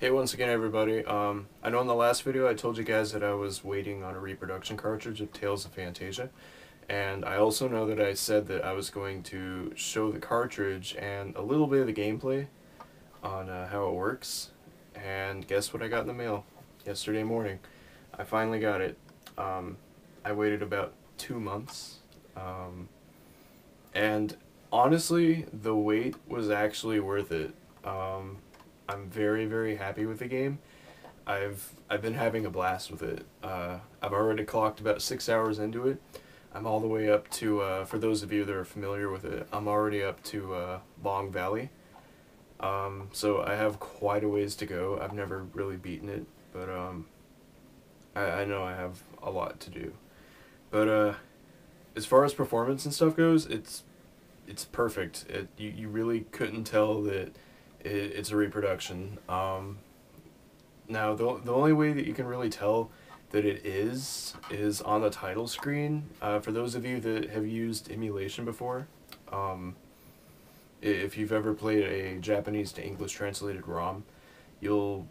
Hey, once again, everybody. I know in the last video I told you guys that I was waiting on a reproduction cartridge of Tales of Phantasia, and I also know that I said that I was going to show the cartridge and a little bit of the gameplay on how it works. And guess what I got in the mail yesterday morning? I finally got it. I waited about 2 months, and honestly, the wait was actually worth it. I'm very, very happy with the game. I've been having a blast with it. I've already clocked about 6 hours into it. I'm all the way up to, for those of you that are familiar with it, I'm already up to Long Valley. So I have quite a ways to go. I've never really beaten it, but I know I have a lot to do. But as far as performance and stuff goes, it's perfect. You really couldn't tell that it's a reproduction. Now, the only way that you can really tell that it is on the title screen. For those of you that have used emulation before, if you've ever played a Japanese to English translated ROM, you'll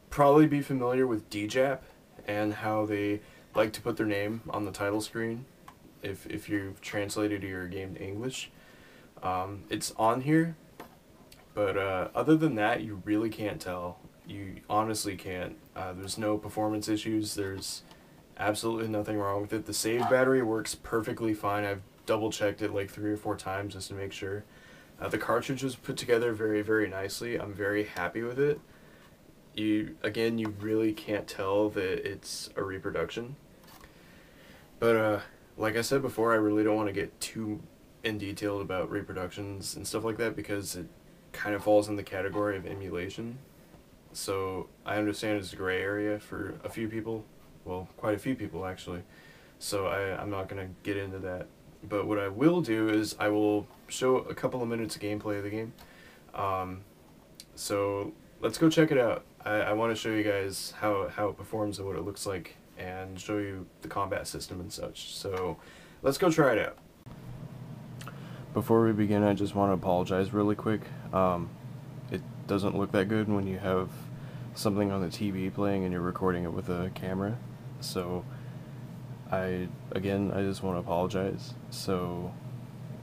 probably be familiar with DJAP and how they like to put their name on the title screen if you've translated your game to English. It's on here, but other than that, you really can't tell. You honestly can't. There's no performance issues. There's absolutely nothing wrong with it. The save battery works perfectly fine. I've double checked it like 3 or 4 times just to make sure. The cartridge was put together very, very nicely. I'm very happy with it. You really can't tell that it's a reproduction. But like I said before, I really don't want to get too in detail about reproductions and stuff like that because it kind of falls in the category of emulation. So I understand it's a gray area for a few people, well, quite a few people actually. So I'm not going to get into that. But what I will do is I will show a couple of minutes of gameplay of the game. So let's go check it out. I want to show you guys how it performs and what it looks like and show you the combat system and such. So let's go try it out. Before we begin, I just want to apologize really quick. It doesn't look that good when you have something on the TV playing and you're recording it with a camera. So I just want to apologize. So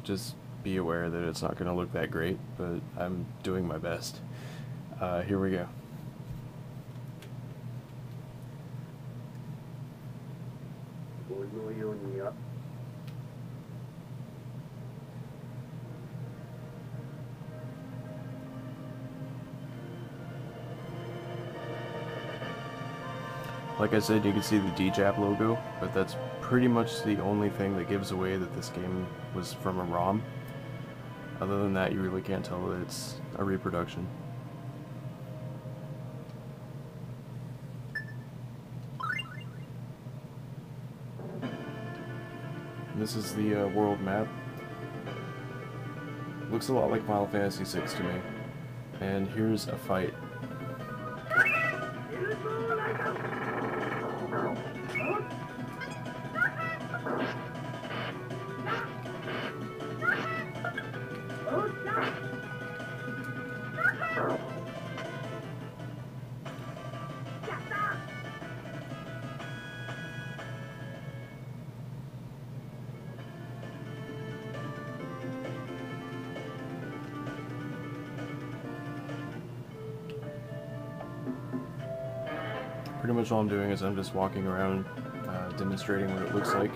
just be aware that it's not going to look that great, but I'm doing my best. Here we go. Like I said, you can see the DJAP logo, but that's pretty much the only thing that gives away that this game was from a ROM. Other than that, you really can't tell that it's a reproduction. This is the world map. Looks a lot like Final Fantasy VI to me. And here's a fight. Pretty much all I'm doing is I'm just walking around demonstrating what it looks like.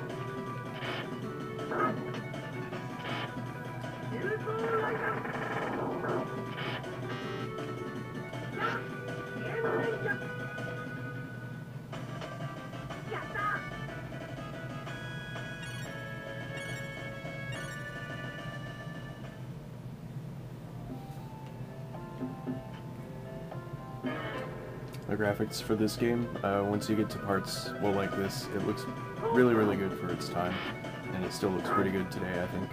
The graphics for this game, once you get to parts well like this, it looks really, really good for its time, and it still looks pretty good today, I think.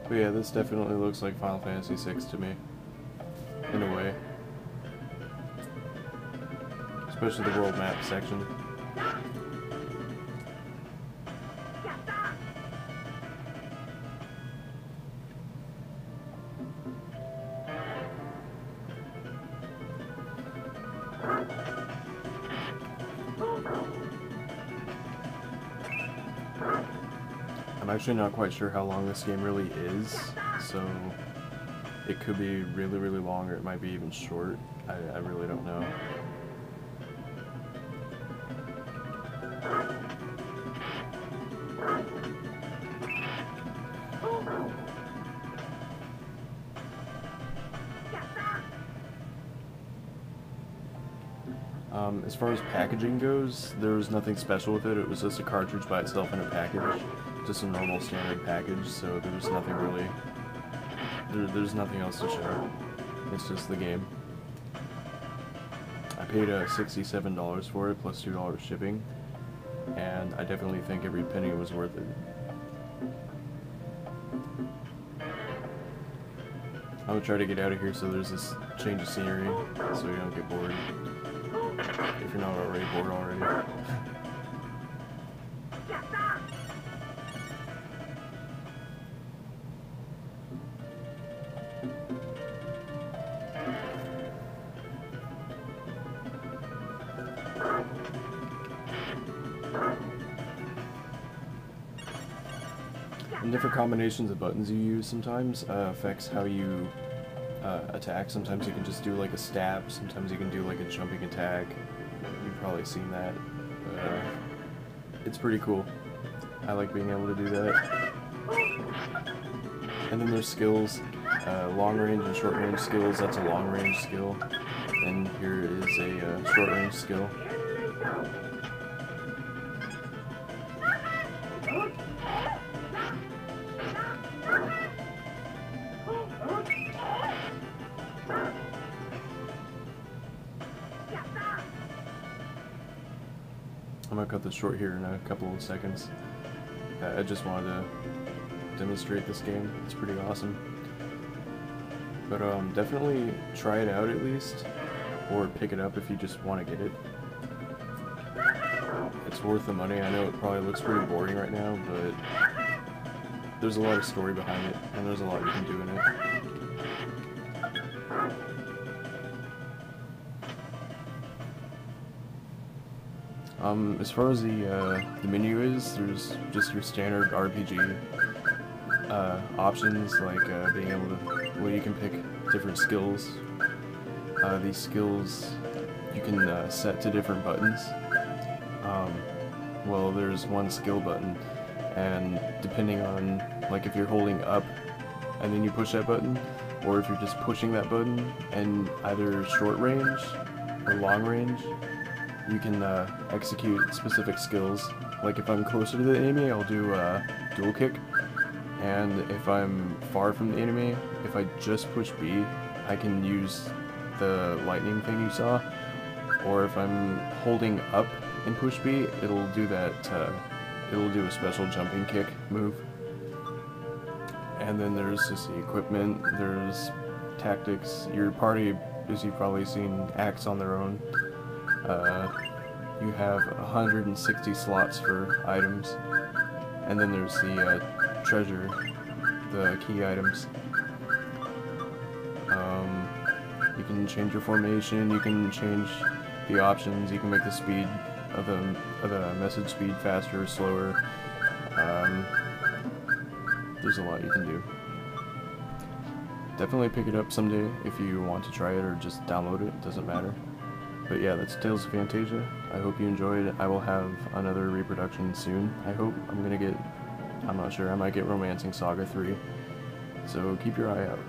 But yeah, this definitely looks like Final Fantasy VI to me, in a way. Especially the world map section. I'm actually not quite sure how long this game really is, so it could be really, really long, or it might be even short. I really don't know. As far as packaging goes, there was nothing special with it. It was just a cartridge by itself in a package. Just a normal standard package, so there was nothing really... There's nothing else to show. It's just the game. I paid $67 for it, plus $2 shipping, and I definitely think every penny was worth it. I would try to get out of here so there's this change of scenery, so you don't get bored. If you're not already bored already. And different combinations of buttons you use sometimes affects how you attack. Sometimes you can just do like a stab, sometimes you can do like a jumping attack. You've probably seen that. It's pretty cool. I like being able to do that. And then there's skills, long range and short range skills. That's a long range skill, and here is a short range skill. I'm gonna cut this short here in a couple of seconds. I just wanted to demonstrate this game. It's pretty awesome. But definitely try it out at least, or pick it up if you just want to get it. It's worth the money. I know it probably looks pretty boring right now, but there's a lot of story behind it, and there's a lot you can do in it. As far as the menu is, there's just your standard RPG options, like being able to, well, you can pick different skills. These skills you can set to different buttons. Well, there's one skill button, and depending on, like, if you're holding up and then you push that button, or if you're just pushing that button and either short range or long range, you can execute specific skills. Like if I'm closer to the enemy, I'll do dual kick, and if I'm far from the enemy, if I just push B, I can use the lightning thing you saw. Or if I'm holding up and push B, it'll do that, it'll do a special jumping kick move. And then there's just the equipment, there's tactics. Your party, as you've probably seen, acts on their own. You have 160 slots for items, and then there's the treasure, the key items. You can change your formation, you can change the options, you can make the speed of the message speed faster or slower. There's a lot you can do. Definitely pick it up someday if you want to try it, or just download it, doesn't matter. But yeah, that's Tales of Phantasia. I hope you enjoyed. I will have another reproduction soon, I hope. I'm not sure, I might get Romancing Saga 3. So keep your eye out.